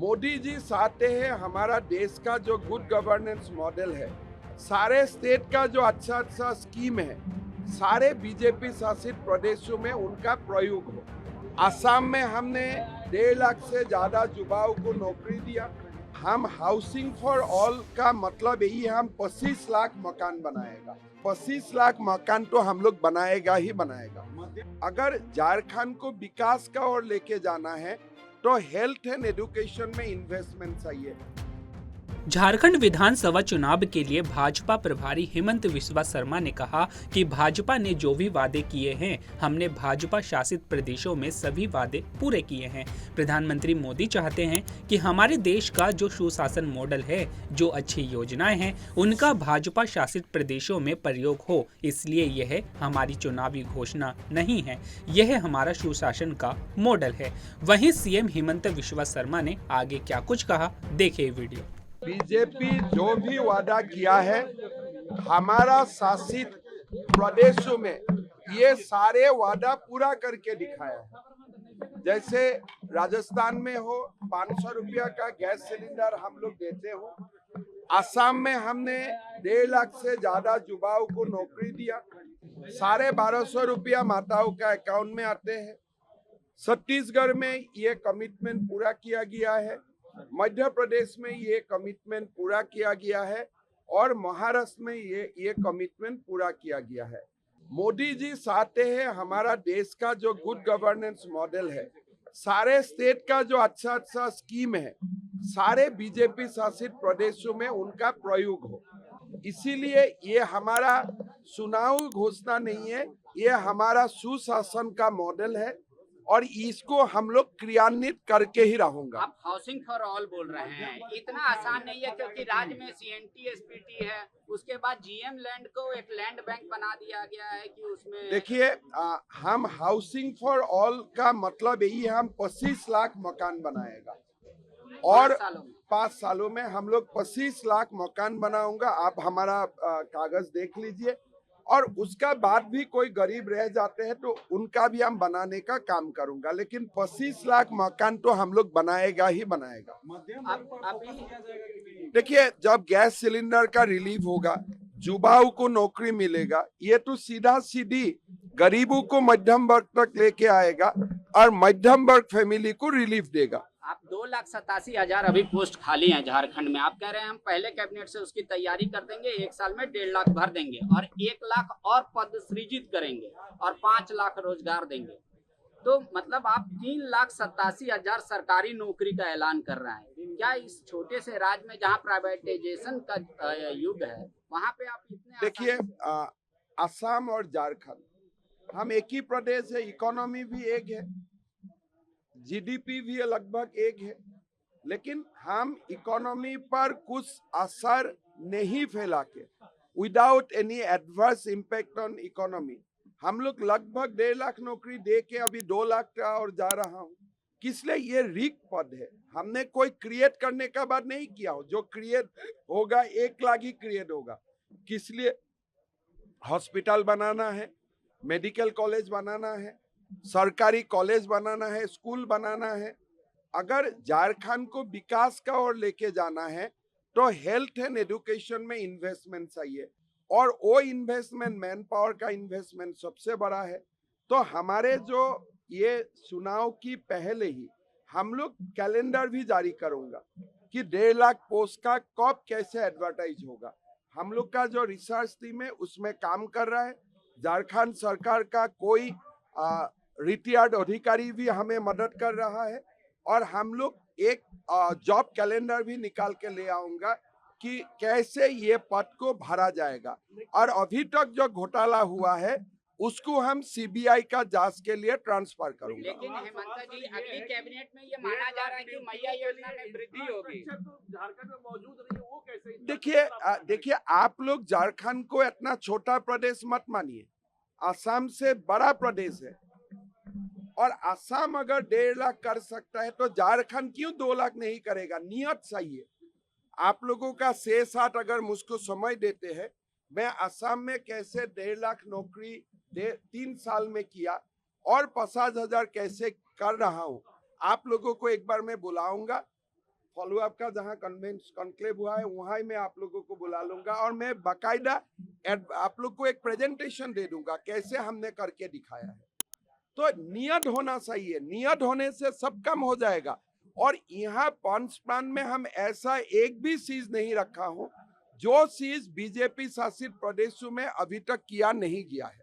मोदी जी चाहते हैं हमारा देश का जो गुड गवर्नेंस मॉडल है, सारे स्टेट का जो अच्छा अच्छा स्कीम है, सारे बीजेपी शासित प्रदेशों में उनका प्रयोग हो। असम में हमने 1.5 लाख से ज्यादा युवाओं को नौकरी दिया। हम हाउसिंग फॉर ऑल का मतलब यही है, हम 25 लाख मकान बनाएगा। 25 लाख मकान तो हम लोग बनाएगा ही बनाएगा। अगर झारखंड को विकास का ओर लेके जाना है तो हेल्थ एंड एजुकेशन में इन्वेस्टमेंट चाहिए। झारखंड विधानसभा चुनाव के लिए भाजपा प्रभारी हेमंत बिस्वा शर्मा ने कहा कि भाजपा ने जो भी वादे किए हैं, हमने भाजपा शासित प्रदेशों में सभी वादे पूरे किए हैं। प्रधानमंत्री मोदी चाहते हैं कि हमारे देश का जो सुशासन मॉडल है, जो अच्छी योजनाएं हैं, उनका भाजपा शासित प्रदेशों में प्रयोग हो। इसलिए यह हमारी चुनावी घोषणा नहीं है, यह हमारा सुशासन का मॉडल है। वहीं सीएम हेमंत बिस्वा शर्मा ने आगे क्या कुछ कहा, देखिए वीडियो। बीजेपी जो भी वादा किया है हमारा शासित प्रदेशों में, ये सारे वादा पूरा करके दिखाया है। जैसे राजस्थान में हो 500 रुपया का गैस सिलेंडर हम लोग देते हो। असम में हमने 1.5 लाख से ज्यादा युवाओं को नौकरी दिया। 1250 रुपया माताओं का अकाउंट में आते हैं। छत्तीसगढ़ में ये कमिटमेंट पूरा किया गया है। मध्य प्रदेश में ये कमिटमेंट पूरा किया गया है और महाराष्ट्र में ये कमिटमेंट पूरा किया गया है। मोदी जी चाहते हैं हमारा देश का जो गुड गवर्नेंस मॉडल है, सारे स्टेट का जो अच्छा अच्छा स्कीम है, सारे बीजेपी शासित प्रदेशों में उनका प्रयोग हो। इसीलिए ये हमारा चुनाव घोषणा नहीं है, ये हमारा सुशासन का मॉडल है और इसको हम लोग क्रियान्वित करके ही रहूंगा। आप हाउसिंग फॉर ऑल बोल रहे हैं, इतना आसान नहीं है क्योंकि राज्य में सीएनटी एसपीटी है, उसके बाद जीएम लैंड को एक लैंड बैंक बना दिया गया है कि उसमें देखिए, हम हाउसिंग फॉर ऑल का मतलब यही है, हम 25 लाख मकान बनाएगा और 5 सालों में हम लोग 25 लाख मकान बनाऊंगा। आप हमारा कागज देख लीजिए और उसका बाद भी कोई गरीब रह जाते हैं तो उनका भी हम बनाने का काम करूंगा, लेकिन 25 लाख मकान तो हम लोग बनाएगा ही बनाएगा। देखिए, जब गैस सिलेंडर का रिलीफ होगा, युवाओं को नौकरी मिलेगा, ये तो सीधा सीधी गरीबों को मध्यम वर्ग तक लेके आएगा और मध्यम वर्ग फैमिली को रिलीफ देगा। आप 2,87,000 अभी पोस्ट खाली हैं झारखंड में। आप कह रहे हैं हम पहले कैबिनेट से उसकी तैयारी कर देंगे, 1 साल में 1.5 लाख भर देंगे और 1 लाख और पद सृजित करेंगे और 5 लाख रोजगार देंगे। तो मतलब आप 3,87,000 सरकारी नौकरी का ऐलान कर रहे हैं। क्या इस छोटे से राज्य में जहां प्राइवेटाइजेशन का युग है, वहां पे आप इतने? देखिए, असम और झारखंड हम एक ही प्रदेश है, इकोनॉमी भी एक है, जीडीपी भी लगभग एक है, लेकिन हम इकोनॉमी पर कुछ असर नहीं फैला के, without any adverse impact on economy, हम लोग लगभग 1.5 लाख नौकरी दे के अभी 2 लाख का और जा रहा हूँ। किस लिए? ये रिक पद है, हमने कोई क्रिएट करने का बात नहीं किया हो। जो क्रिएट होगा 1 लाख ही क्रिएट होगा। किस लिए? हॉस्पिटल बनाना है, मेडिकल कॉलेज बनाना है, सरकारी कॉलेज बनाना है, स्कूल बनाना है। अगर झारखंड को विकास का ओर लेके जाना है तो हेल्थ एंड एजुकेशन में इन्वेस्टमेंट चाहिए और वो इन्वेस्टमेंट मैन पावर का इन्वेस्टमेंट सबसे बड़ा है। तो हमारे जो ये चुनाव की पहले ही हम लोग कैलेंडर भी जारी करूंगा कि 1.5 लाख पोस्ट का कब कैसे एडवर्टाइज होगा। हम लोग का जो रिसर्च टीम है उसमें काम कर रहा है। झारखंड सरकार का कोई रिटायर्ड अधिकारी भी हमें मदद कर रहा है और हम लोग एक जॉब कैलेंडर भी निकाल के ले आऊंगा कि कैसे ये पद को भरा जाएगा। और अभी तक जो घोटाला हुआ है उसको हम सीबीआई का जांच के लिए ट्रांसफर करूंगा। लेकिन हेमंत जी, अगली कैबिनेट में ये माना जा रहा है कि मैया योजना में वृद्धि होगी। झारखंड में मौजूद रही है, वो कैसे? देखिए, आप लोग झारखंड को इतना छोटा प्रदेश मत मानिए। असम से बड़ा प्रदेश है और असम अगर 1.5 लाख कर सकता है तो झारखंड क्यों 2 लाख नहीं करेगा? नियत सही है। आप लोगों का 6-7 अगर मुझको समय देते हैं, मैं असम में कैसे 1.5 लाख नौकरी 3 साल में किया और 50,000 कैसे कर रहा हूं, आप लोगों को एक बार मैं बुलाऊंगा फॉलो अप का जहां कॉन्क्लेव हुआ है वहां ही मैं आप लोगों को बुला लूंगा और मैं बाकायदा आप लोग को एक प्रेजेंटेशन दे दूंगा कैसे हमने करके दिखाया है। तो नियत होना चाहिए, नियत होने से सब काम हो जाएगा। और यहाँ पॉन्स प्लान में हम ऐसा एक भी चीज नहीं रखा हो जो चीज बीजेपी शासित प्रदेशों में अभी तक किया नहीं गया है।